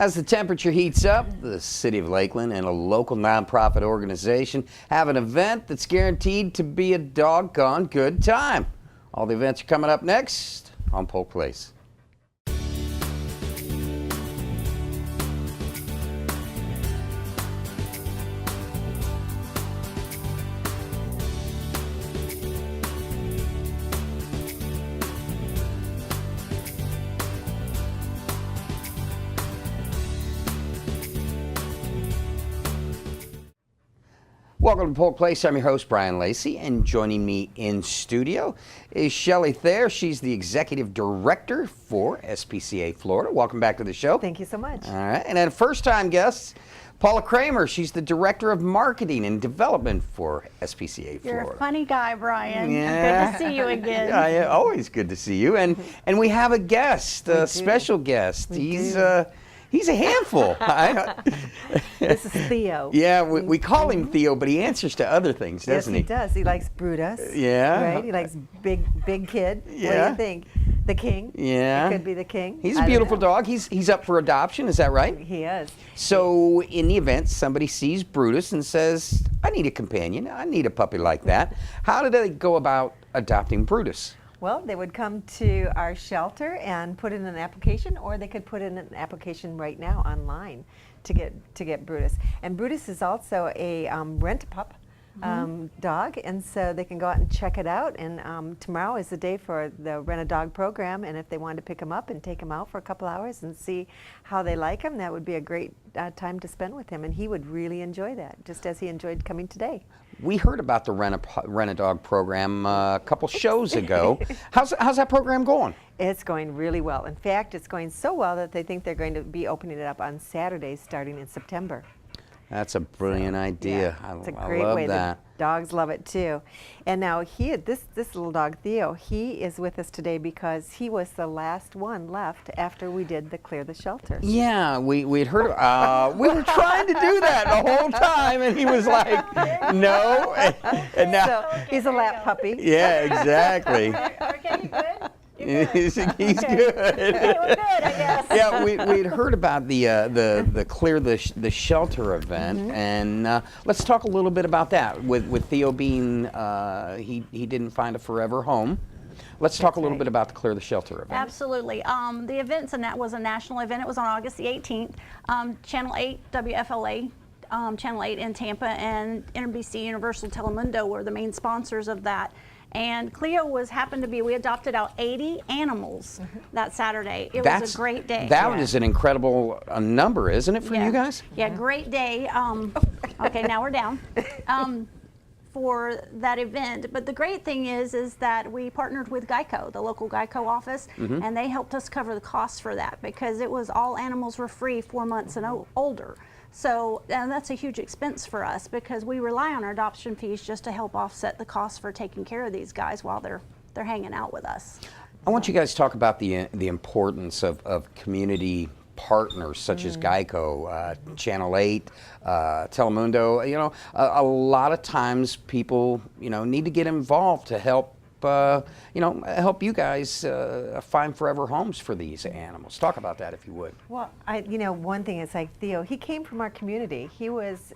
As the temperature heats up, the City of Lakeland and a local nonprofit organization have an event that's guaranteed to be a doggone good time. All the events are coming up next on Polk Place. Welcome to Polk Place. I'm your host, Brian Lacey, and joining me in studio is Shelley Thayer. She's the Executive Director for SPCA Florida. Welcome back to the show. Thank you so much. All right, and then first-time guest, Paula Kramer. She's the Director of Marketing and Development for SPCA Florida. You're a funny guy, Brian. Yeah. Good to see you again. Yeah, always good to see you. And we have a guest, a special guest. He's a handful. This is Theo. Yeah, we call him Theo, but he answers to other things, doesn't he? Yes, he does. He likes Brutus. Yeah. Right? He likes big kid. Yeah. What do you think? The king? Yeah. It could be the king. He's a beautiful dog. He's up for adoption, is that right? He is. So in the event, somebody sees Brutus and says, I need a companion. I need a puppy like that. How do they go about adopting Brutus? Well, they would come to our shelter and put in an application, or they could put in an application right now online to get Brutus. And Brutus is also a rent-a-pup dog, and so they can go out and check it out. And tomorrow is the day for the Rent-A-Dog program, and if they wanted to pick him up and take him out for a couple hours and see how they like him, that would be a great time to spend with him, and he would really enjoy that, just as he enjoyed coming today. We heard about the Rent-A-Dog program a couple shows ago. How's that program going? It's going really well. In fact, it's going so well that they think they're going to be opening it up on Saturdays starting in September. That's a brilliant idea. Yeah, it's a I great love way. that. The dogs love it too. And now this little dog Theo, he is with us today because he was the last one left after we did the Clear the Shelter. Yeah, we'd heard. We were trying to do that the whole time, and he was like, "No." And now So he's a lap puppy. yeah, exactly. Okay, you good? He's good. Okay, we're good, I guess. Yeah, we'd heard about the Clear the Shelter event, and let's talk a little bit about that. With Theo being he didn't find a forever home. Let's talk a little bit about the Clear the Shelter event. Absolutely. The event was a national event. It was on August the 18th. Channel 8, WFLA, Channel 8 in Tampa, and NBC Universal Telemundo were the main sponsors of that. And Cleo we adopted out 80 animals that Saturday. It was a great day. That is an incredible number, isn't it, for you guys? Yeah, great day. Okay, now we're down for that event. But the great thing is that we partnered with Geico, the local Geico office, and they helped us cover the costs for that because it was all animals were free 4 months and older. So that's a huge expense for us because we rely on our adoption fees just to help offset the costs for taking care of these guys while they're hanging out with us. I want you guys to talk about the importance of community partners such as Geico, Channel 8, Telemundo. You know, a lot of times people need to get involved to help. Help you guys find forever homes for these animals. Talk about that if you would. Well, one thing is like Theo. He came from our community. He was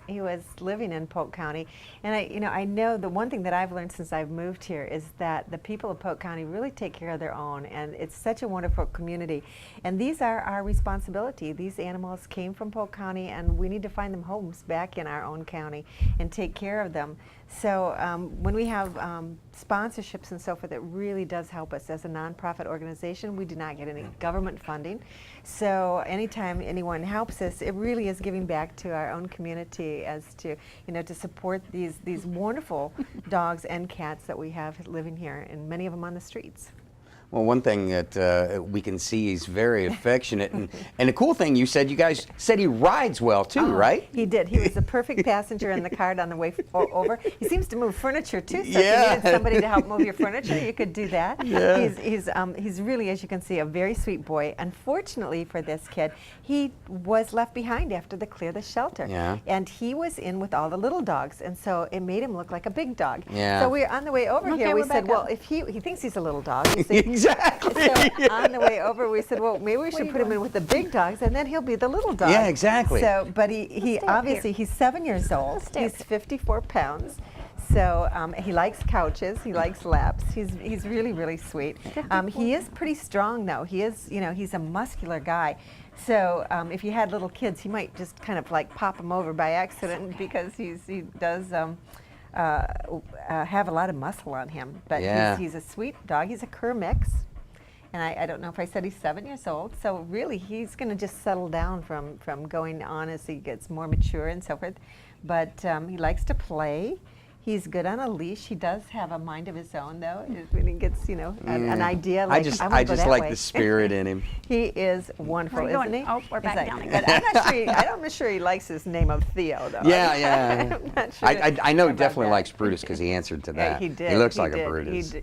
living in Polk County, and I know the one thing that I've learned since I've moved here is that the people of Polk County really take care of their own, and it's such a wonderful community. And these are our responsibility. These animals came from Polk County, and we need to find them homes back in our own county and take care of them. So when we have sponsorships and so forth, it really does help us. As a nonprofit organization, we do not get any government funding. So anytime anyone helps us, it really is giving back to our own community as to, to support these wonderful dogs and cats that we have living here, and many of them on the streets. Well, one thing that we can see, he's very affectionate, and the cool thing you guys said he rides well too, right? He did. He was the perfect passenger in the car on the way over. He seems to move furniture too, so Yeah. if you needed somebody to help move your furniture, you could do that. Yeah. He's really, as you can see, a very sweet boy. Unfortunately for this kid, he was left behind after the Clear the Shelter. Yeah. And he was in with all the little dogs, and so it made him look like a big dog. Yeah. So we were on the way over Okay, here, we we're said, back well, up. if he thinks he's a little dog, we said, Exactly. So on the way over, we said, well, maybe we should put him in with the big dogs, and then he'll be the little dog. Yeah, exactly. So, but he stay up obviously, here. he's 7 years old. stay up He's 54 pounds. So he likes couches. He likes laps. He's really, really sweet. He is pretty strong, though. He is, he's a muscular guy. So if you had little kids, he might just kind of like pop them over by accident because he does have a lot of muscle on him. But Yeah. he's a sweet dog. He's a cur mix. And I don't know if I said he's 7 years old. So really, he's going to just settle down from going on as he gets more mature and so forth. But he likes to play. He's good on a leash. He does have a mind of his own, though. When he gets, an idea, like I just like the spirit in him. He is wonderful, We're isn't going- he? oh, we're back He's down like- again. But I'm not sure he likes his name of Theo, though. Yeah. I'm not sure I know he about definitely that. likes Brutus because he answered to Yeah, that. he did. He looks like did. a Brutus.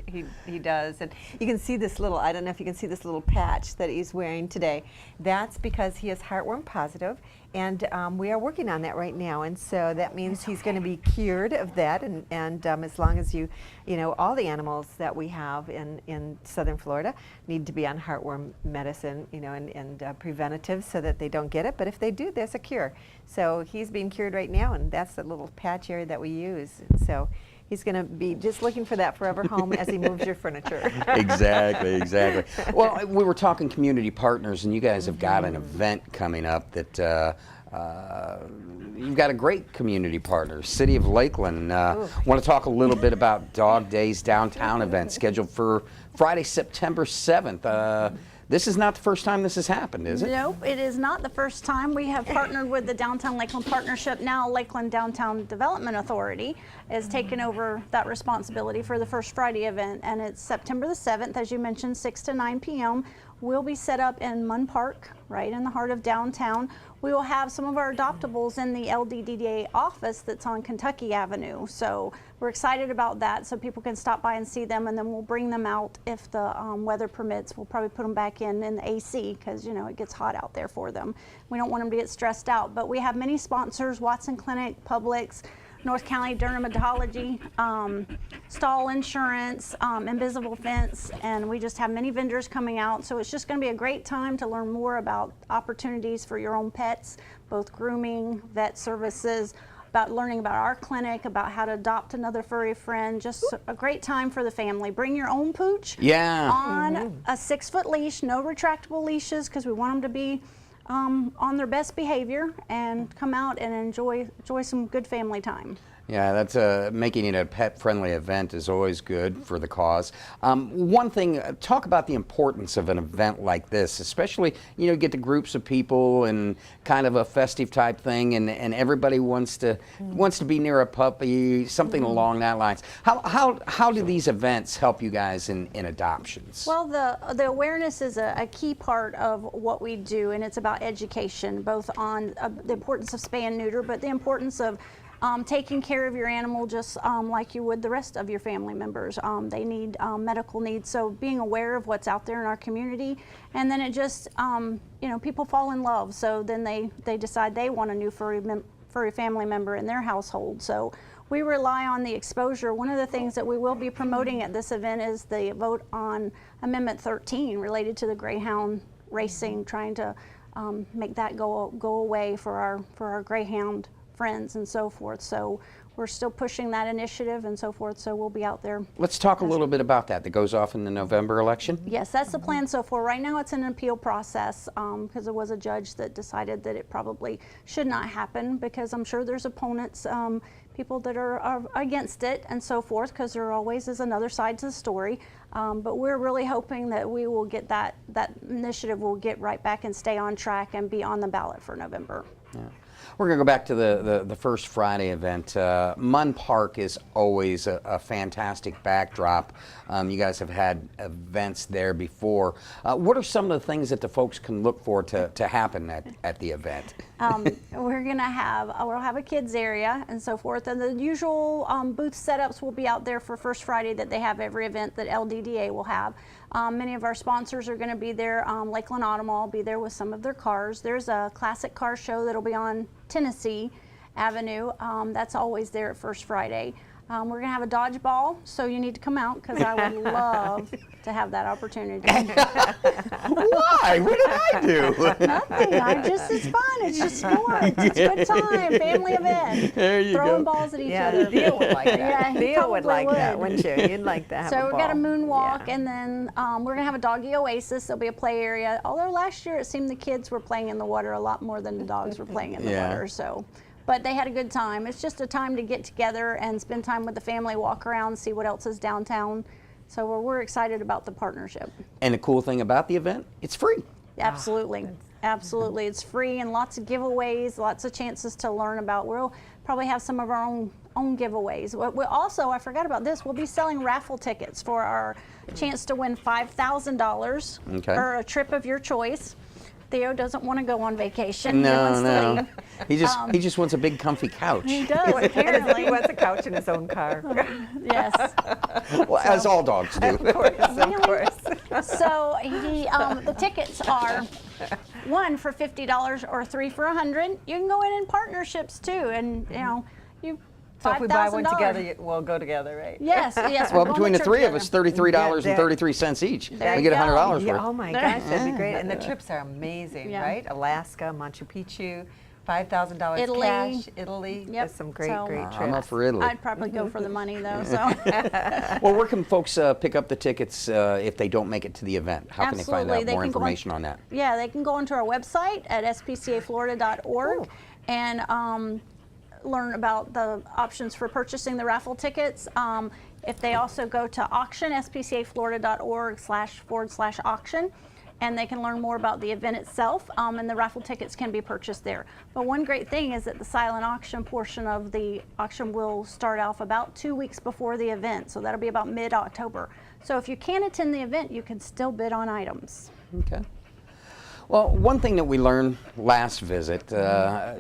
He does. And you can see this little, I don't know if you can see this little patch that he's wearing today. That's because he is heartworm positive, and we are working on that right now. And so that means he's going to be cured of that. And as long as all the animals that we have in southern Florida need to be on heartworm medicine, and preventative so that they don't get it. But if they do, there's a cure. So he's being cured right now, and that's the little patch area that we use. So he's going to be just looking for that forever home as he moves your furniture. Exactly. Well, we were talking community partners, and you guys have got an event coming up that you've got a great community partner, City of Lakeland. Want to talk a little bit about Dog Days Downtown event scheduled for Friday, September 7th. This is not the first time this has happened, is it? Nope, it is not the first time. We have partnered with the Downtown Lakeland Partnership. Now Lakeland Downtown Development Authority is taking over that responsibility for the First Friday event, and it's September the 7th, as you mentioned, 6 to 9 p.m. We'll be set up in Munn Park, right in the heart of downtown. We will have some of our adoptables in the LDDDA office that's on Kentucky Avenue. So we're excited about that, so people can stop by and see them, and then we'll bring them out if the weather permits. We'll probably put them back in the AC because it gets hot out there for them. We don't want them to get stressed out, but we have many sponsors: Watson Clinic, Publix, North County Dermatology, Stall Insurance, Invisible Fence, and we just have many vendors coming out. So it's just going to be a great time to learn more about opportunities for your own pets, both grooming, vet services, about learning about our clinic, about how to adopt another furry friend. Just a great time for the family. Bring your own pooch on a 6-foot leash, no retractable leashes, because we want them to be on their best behavior and come out and enjoy some good family time. Yeah, that's making it a pet-friendly event is always good for the cause. One thing, talk about the importance of an event like this, especially, get to groups of people and kind of a festive type thing, and everybody wants to be near a puppy, something along that lines. How do these events help you guys in adoptions? Well, the awareness is a key part of what we do, and it's about education, both on the importance of spay and neuter, but the importance of taking care of your animal just like you would the rest of your family members. They need medical needs, so being aware of what's out there in our community, and then it just, people fall in love, so then they decide they want a new furry family member in their household. So we rely on the exposure. One of the things that we will be promoting at this event is the vote on Amendment 13 related to the greyhound racing, trying to make that go away for our greyhound friends and so forth. So we're still pushing that initiative and so forth, so we'll be out there. Let's talk a little bit about that goes off in the November election. Yes, that's the plan so far. Right now it's an appeal process because there was a judge that decided that it probably should not happen, because I'm sure there's opponents, people that are against it and so forth, because there always is another side to the story. But we're really hoping that we will get that initiative will get right back and stay on track and be on the ballot for November. Yeah. We're going to go back to the First Friday event. Munn Park is always a fantastic backdrop. You guys have had events there before. What are some of the things that the folks can look for to happen at the event? We'll have a kids area and so forth, and the usual booth setups will be out there for First Friday that they have every event that LDDA will have. Many of our sponsors are going to be there. Lakeland Automall will be there with some of their cars. There's a classic car show that'll be on Tennessee Avenue. That's always there at First Friday. We're going to have a dodgeball, so you need to come out because I would love to have that opportunity. Why? What did I do? Nothing. It's fun. It's just sports. It's a good time. Family event. There you Throwing go. balls at each Yeah, other. Theo would like that. Yeah, he Theo would probably like that, would. wouldn't you? You'd like to have So a we've ball. got a moonwalk, Yeah. and then we're gonna have a doggy oasis. There'll be a play area. Although last year it seemed the kids were playing in the water a lot more than the dogs were playing in the Yeah. water. So, but they had a good time. It's just a time to get together and spend time with the family, walk around, see what else is downtown. So we're excited about the partnership. And the cool thing about the event, it's free. Absolutely. Absolutely. It's free and lots of giveaways, lots of chances to learn about. We'll probably have some of our own giveaways. We also, I forgot about this, we'll be selling raffle tickets for our chance to win $5,000 Okay. or a trip of your choice. Theo doesn't want to go on vacation. He No, wants to no. leave. He just wants a big comfy couch. He does, He apparently. wants a couch in his own car. Yes. Well, as all dogs do. Of course. So the tickets are 1 for $50 or 3 for $100. You can go in partnerships too, and you So if we buy one $5,000. together, we'll go together, right? Yes, yes. Well, we're going between to the trip three of us, $33.33 each. There We you get go. $100 Yeah, worth. oh my gosh, that'd be great. And the trips are amazing, Yeah. right? Alaska, Machu Picchu, $5,000 Italy. cash, Italy. Yep. There's some great, So, great trips. I'm up for Italy. I'd probably go for the money though. So Well, where can folks pick up the tickets if they don't make it to the event? How can they find Absolutely. out They more can go on- information on that? yeah, they can go onto our website at spcaflorida.org and learn about the options for purchasing the raffle tickets. If they also go to auction, spcaflorida.org//auction, and they can learn more about the event itself, and the raffle tickets can be purchased there. But one great thing is that the silent auction portion of the auction will start off about 2 weeks before the event, so that'll be about mid-October. So if you can't attend the event, you can still bid on items. Okay. Well, one thing that we learned last visit,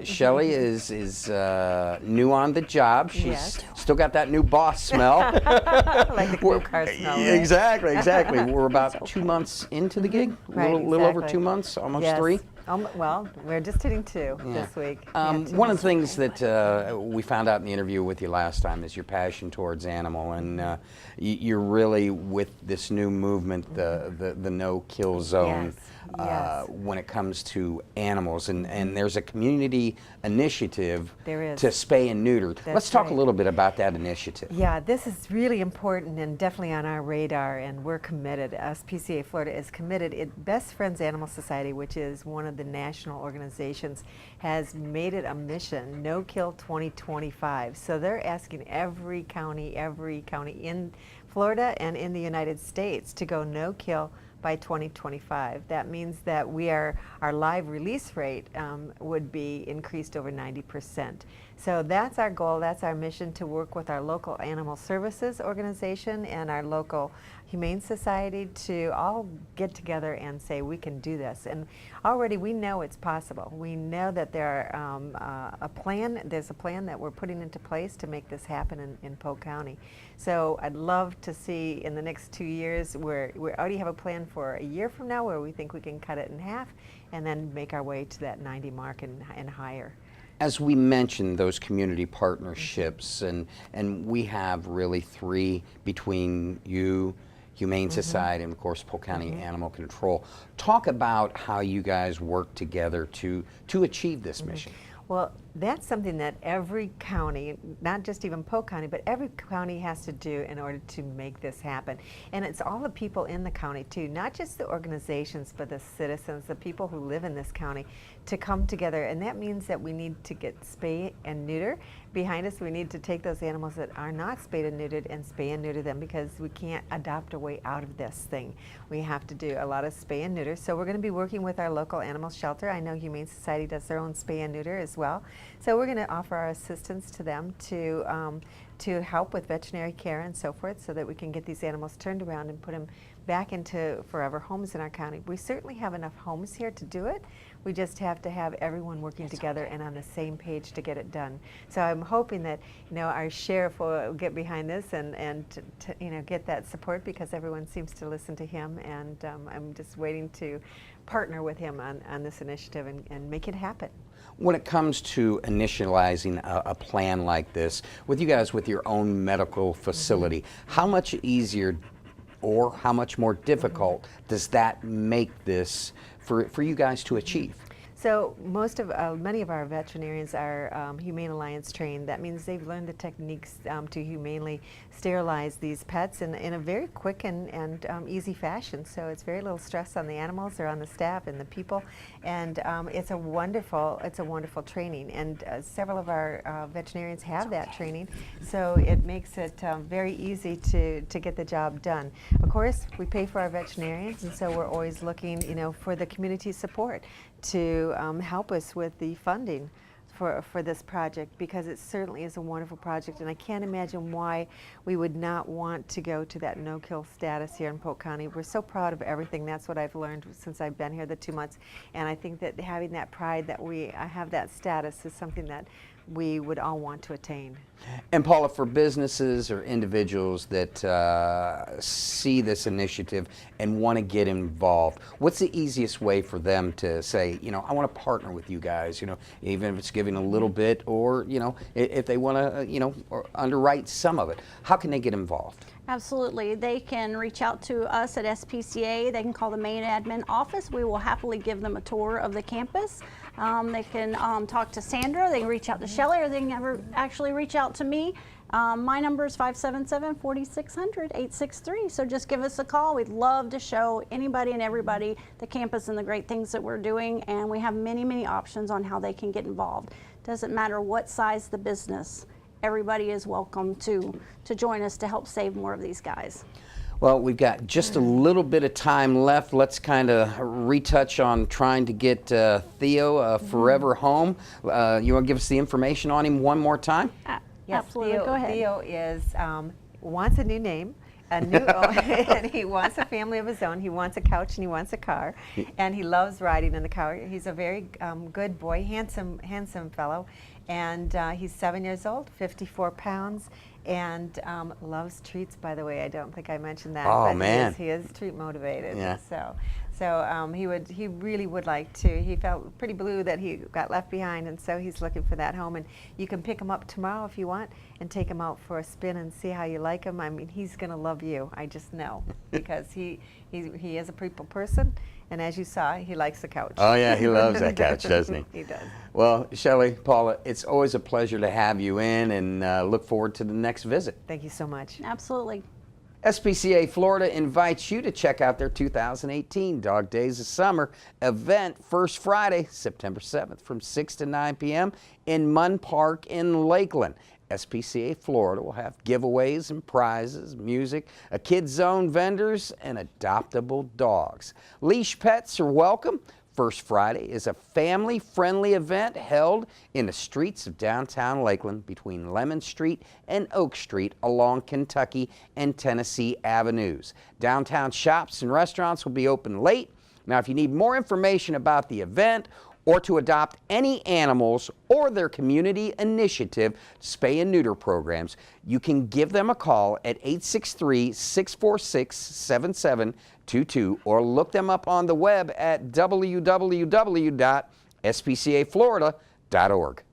Shelley is new on the job. She's Yes. still got that new boss smell. Like the new car smell, right? Exactly. We're about 2 months into the gig, Right, little over exactly. 2 months, almost Yes. 3. Well, we're just hitting 2 this week. Yeah, 2 One of months. the things that we found out in the interview with you last time is your passion towards animal, and you're really with this new movement, the no-kill zone. Yes. When it comes to animals, and there's a community initiative There is. to spay and neuter. Let's talk a right. little bit about that initiative. Yeah, this is really important and definitely on our radar, and we're committed. SPCA Florida is committed. Best Friends Animal Society, which is one of the national organizations, has made it a mission, No Kill 2025. So they're asking every county in Florida and in the United States to go no kill by 2025. That means that our live release rate would be increased over 90%. So that's our goal, that's our mission, to work with our local animal services organization and our local Humane Society to all get together and say we can do this. And already we know it's possible. We know that there's a plan that we're putting into place to make this happen in Polk County. So I'd love to see in the next 2 years, we already have a plan for a year from now where we think we can cut it in half and then make our way to that 90 mark and higher. As we mentioned, those community partnerships, and we have really 3 between you, Humane Society, and of course Polk County Animal Control. Talk about how you guys work together to achieve this mission. Well, that's something that every county, not just even Polk County, but every county has to do in order to make this happen. And it's all the people in the county too, not just the organizations, but the citizens, the people who live in this county, to come together. And that means that we need to get spay and neuter behind us. We need to take those animals that are not spayed and neutered and spay and neuter them, because we can't adopt a way out of this thing. We have to do a lot of spay and neuter. So we're going to be working with our local animal shelter. I know Humane Society does their own spay and neuter as well. So we're going to offer our assistance to them to help with veterinary care and so forth, so that we can get these animals turned around and put them back into forever homes in our county. We certainly have enough homes here to do it. We just have to have everyone working together and on the same page to get it done. So I'm hoping that our sheriff will get behind this and get that support, because everyone seems to listen to him. And I'm just waiting to partner with him on this initiative and make it happen. When it comes to initializing a plan like this, with you guys with your own medical facility, how much easier or how much more difficult does that make this for you guys to achieve? So many of our veterinarians are Humane Alliance trained. That means they've learned the techniques to humanely sterilize these pets in a very quick and easy fashion. So it's very little stress on the animals or on the staff and the people, and it's a wonderful training. And several of our veterinarians have that training, so it makes it very easy to get the job done. Of course, we pay for our veterinarians, and so we're always looking, for the community support to help us with the funding for this project, because it certainly is a wonderful project, and I can't imagine why we would not want to go to that no-kill status here in Polk County. We're so proud of everything. That's what I've learned since I've been here the 2 months, and I think that having that pride that I have that status is something that we would all want to attain. And Paula, for businesses or individuals that see this initiative and want to get involved, what's the easiest way for them to say, I want to partner with you guys, even if it's giving a little bit, or, if they want to, or underwrite some of it, how can they get involved? Absolutely. They can reach out to us at SPCA. They can call the main admin office. We will happily give them a tour of the campus. They can talk to Sandra. They can reach out to Shelley, or they can actually reach out to me. My number is 577-4600-863. So just give us a call. We'd love to show anybody and everybody the campus and the great things that we're doing. And we have many, many options on how they can get involved. Doesn't matter what size the business. Everybody is welcome to join us to help save more of these guys. Well, we've got just a little bit of time left. Let's kind of retouch on trying to get Theo forever home. You want to give us the information on him one more time? Yes, Absolutely. Go ahead. Theo wants a new name. And he wants a family of his own. He wants a couch and he wants a car, and he loves riding in the car. He's a very good boy, handsome fellow, and he's 7 years old, 54 pounds, and loves treats. By the way, I don't think I mentioned that. Oh, but man, he is treat motivated. Yeah. So he really would like to. He felt pretty blue that he got left behind, and so he's looking for that home. And you can pick him up tomorrow if you want, and take him out for a spin and see how you like him. I mean, he's gonna love you. I just know, because he is a people person, and as you saw, he likes the couch. Oh yeah, he loves that couch, doesn't he? He does. Well, Shelley, Paula, it's always a pleasure to have you in, and look forward to the next visit. Thank you so much. Absolutely. SPCA Florida invites you to check out their 2018 Dog Days of Summer event, first Friday, September 7th from 6 to 9 p.m. in Munn Park in Lakeland. SPCA Florida will have giveaways and prizes, music, a kids zone, vendors, and adoptable dogs. Leash pets are welcome. First Friday is a family-friendly event held in the streets of downtown Lakeland between Lemon Street and Oak Street along Kentucky and Tennessee Avenues. Downtown shops and restaurants will be open late. Now, if you need more information about the event or to adopt any animals or their community initiative spay and neuter programs, you can give them a call at 863-646-7722 or look them up on the web at www.spcaflorida.org.